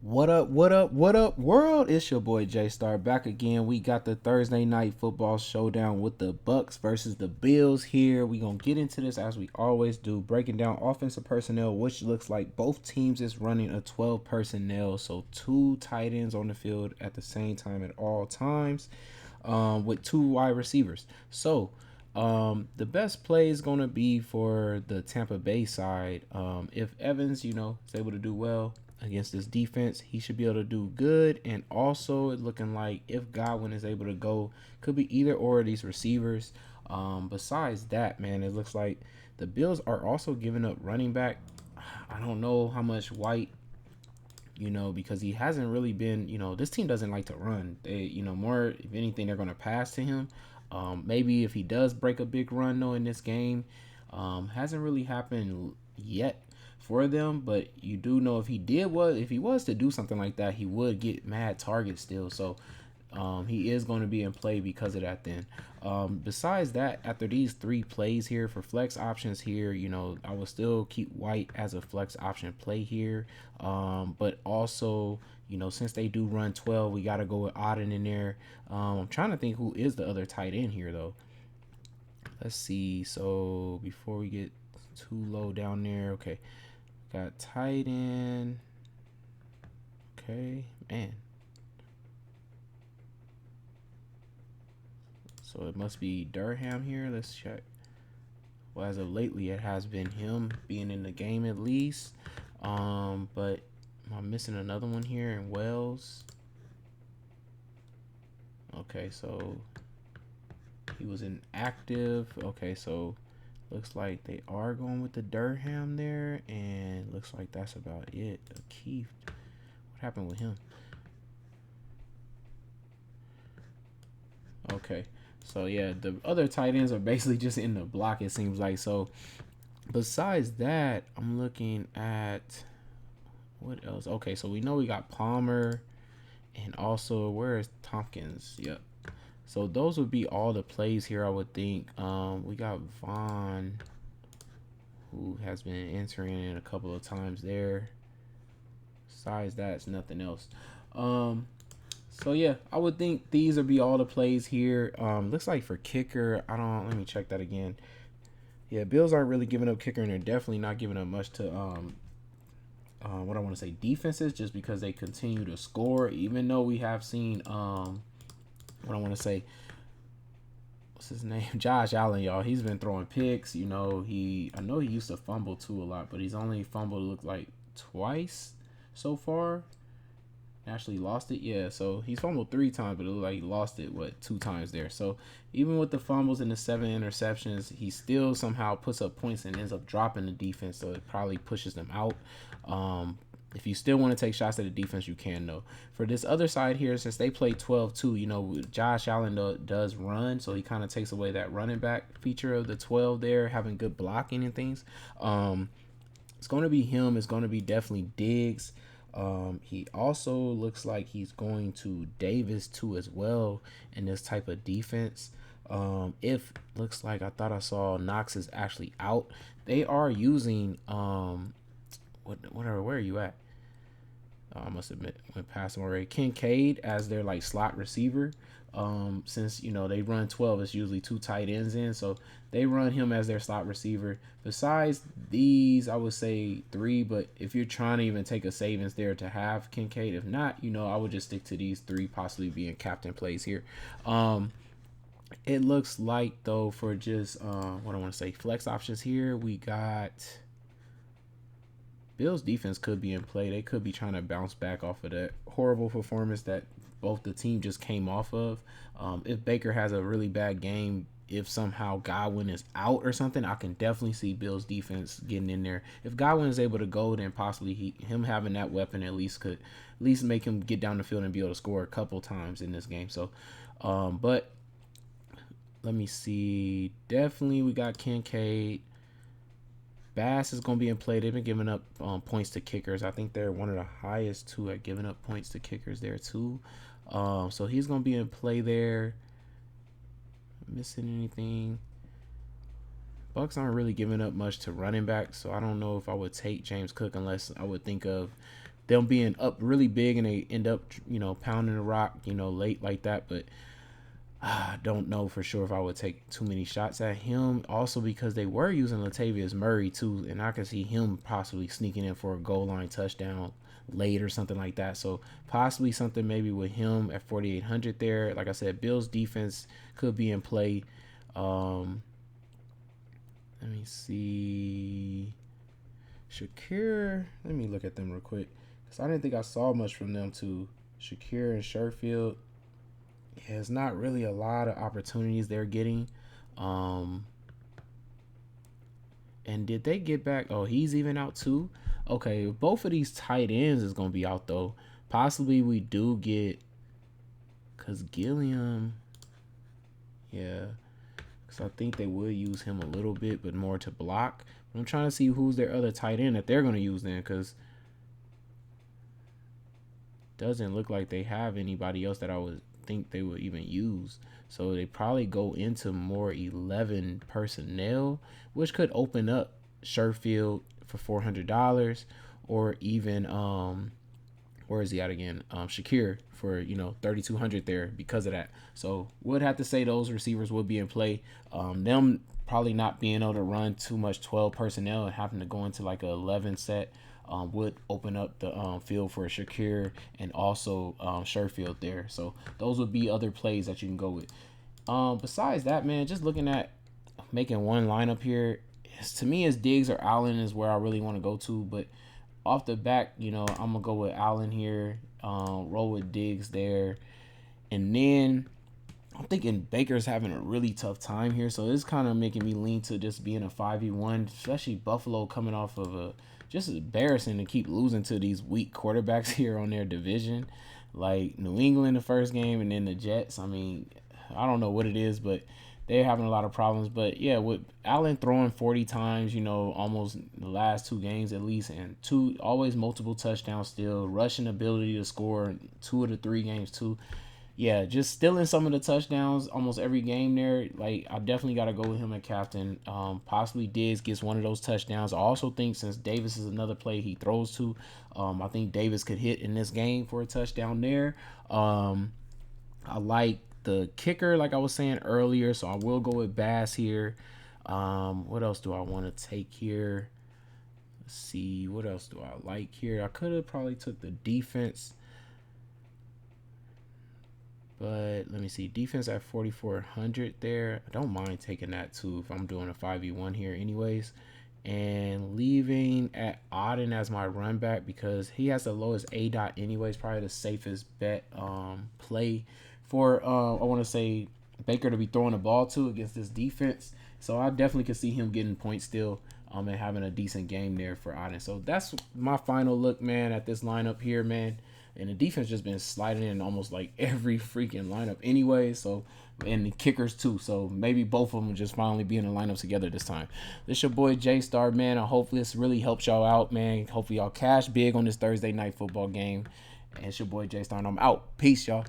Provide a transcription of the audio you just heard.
What up, what up, what up, world? It's your boy J Star back again. We got the Thursday night football showdown with the Bucks versus the Bills here. We gonna get into this as we always do, breaking down offensive personnel, which looks like both teams is running a 12 personnel, so two tight ends on the field at the same time at all times, with two wide receivers. So the best play is going to be for the Tampa Bay side. If Evans, is able to do well against this defense, he should be able to do good. And also, it's looking like if Godwin is able to go, could be either or of these receivers. Besides that, man, it looks like the Bills are also giving up running back. I don't know how much White, because he hasn't really been, this team doesn't like to run. They, more, if anything, they're going to pass to him. Maybe if he does break a big run, though, in this game, hasn't really happened yet for them. But you do know if he was to do something like that, he would get mad targets still. So he is going to be in play because of that then. Besides that, after these three plays here for flex options here, I will still keep White as a flex option play here. But also, since they do run 12, we got to go with Auden in there. I'm trying to think who is the other tight end here, though. Let's see. So before we get too low down there, okay. Got tight end. Okay, man. So it must be Durham here. Let's check. Well, as of lately, it has been him being in the game at least. But am I missing another one here in Wells? Okay, so he was inactive. Okay, so looks like they are going with the Durham there, and looks like that's about it. Keith, what happened with him? Okay. So yeah, the other tight ends are basically just in the block, it seems like. So besides that, I'm looking at what else. Okay, so we know we got Palmer, and also where is Tompkins? Yep. So those would be all the plays here, I would think. We got Vaughn, who has been entering in a couple of times there. Besides that, it's nothing else. So yeah, I would think these would be all the plays here. Looks like for kicker, let me check that again. Yeah, Bills aren't really giving up kicker, and they're definitely not giving up much to what I want to say defenses, just because they continue to score. Even though we have seen what I want to say, what's his name, Josh Allen, y'all. He's been throwing picks. I know he used to fumble too a lot, but he's only fumbled look like twice so far. Actually lost it, yeah. So he's fumbled 3 times, but it looked like he lost it 2 times there. So even with the fumbles and the 7 interceptions, he still somehow puts up points and ends up dropping the defense. So it probably pushes them out. If you still want to take shots at the defense, you can though. For this other side here, since they play 12-2, Josh Allen does run, so he kind of takes away that running back feature of the 12 there, having good blocking and things. It's going to be him. It's going to be definitely Diggs. He also looks like he's going to Davis too as well in this type of defense. If looks like I thought I saw Knox is actually out. They are using where are you at? I must admit went past him already. Kincaid as their like slot receiver. Since they run 12, it's usually 2 tight ends in, so they run him as their slot receiver. Besides these, I would say 3, but if you're trying to even take a savings there to have Kincaid, if not, I would just stick to these 3 possibly being captain plays here. It looks like though for just what I want to say flex options here, we got Bills defense could be in play. They could be trying to bounce back off of that horrible performance that both the team just came off of. If Baker has a really bad game, if somehow Godwin is out or something, I can definitely see Bills defense getting in there. If Godwin is able to go, then possibly him having that weapon at least could make him get down the field and be able to score a couple times in this game. So, but let me see. Definitely we got Kincaid. Bass is going to be in play. They've been giving up points to kickers. I think they're one of the highest too at giving up points to kickers there too. So he's going to be in play there. Missing anything? Bucks aren't really giving up much to running back, so I don't know if I would take James Cook unless I would think of them being up really big and they end up, pounding the rock, late like that. But I don't know for sure if I would take too many shots at him. Also because they were using Latavius Murray too, and I could see him possibly sneaking in for a goal line touchdown late or something like that. So possibly something maybe with him at 4,800 there. Like I said, Bills defense could be in play. Let me see. Shakir. Let me look at them real quick because I didn't think I saw much from them too. Shakir and Sherfield. Yeah, it's not really a lot of opportunities they're getting. And did they get back? Oh, he's even out too. Okay, both of these tight ends is gonna be out though. Possibly we do get, cause Gilliam. Yeah, because I think they would use him a little bit, but more to block. But I'm trying to see who's their other tight end that they're gonna use then, because doesn't look like they have anybody else that I would think they would even use. So they probably go into more 11 personnel, which could open up Sherfield for $400, or even where is he at again? Shakir for 3,200 there because of that. So would have to say those receivers would be in play. Them probably not being able to run too much 12 personnel and having to go into like a 11 set would open up the field for Shakir and also Sherfield there. So those would be other plays that you can go with. Besides that, man, just looking at making one lineup here, to me, is Diggs or Allen is where I really want to go to. But off the back, I'm going to go with Allen here, roll with Diggs there. And then I'm thinking Baker's having a really tough time here. So it's kind of making me lean to just being a 5v1, especially Buffalo coming off of just embarrassing to keep losing to these weak quarterbacks here on their division. Like New England the first game and then the Jets. I mean, I don't know what it is, but they're having a lot of problems. But yeah, with Allen throwing 40 times, almost the last 2 games at least, and always multiple touchdowns still, rushing ability to score 2 of the 3 games too. Yeah, just stealing some of the touchdowns almost every game there. Like, I definitely got to go with him at captain. Possibly Diggs gets one of those touchdowns. I also think since Davis is another play he throws to, I think Davis could hit in this game for a touchdown there. I like the kicker, like I was saying earlier, so I will go with Bass here. What else do I want to take here? Let's see, what else do I like here? I could have probably took the defense, but let me see. Defense at 4,400 there. I don't mind taking that too if I'm doing a 5v1 here anyways. And leaving at Auden as my run back because he has the lowest A dot anyways. Probably the safest bet play for I want to say Baker to be throwing the ball to against this defense. So I definitely could see him getting points still and having a decent game there for Auden. So that's my final look, man, at this lineup here, man. And the defense just been sliding in almost like every freaking lineup anyway. So, and the kickers too. So maybe both of them will just finally be in the lineup together this time. This your boy J Star, man. I hope this really helps y'all out, man. Hopefully y'all cash big on this Thursday night football game. And it's your boy J Star, and I'm out. Peace, y'all.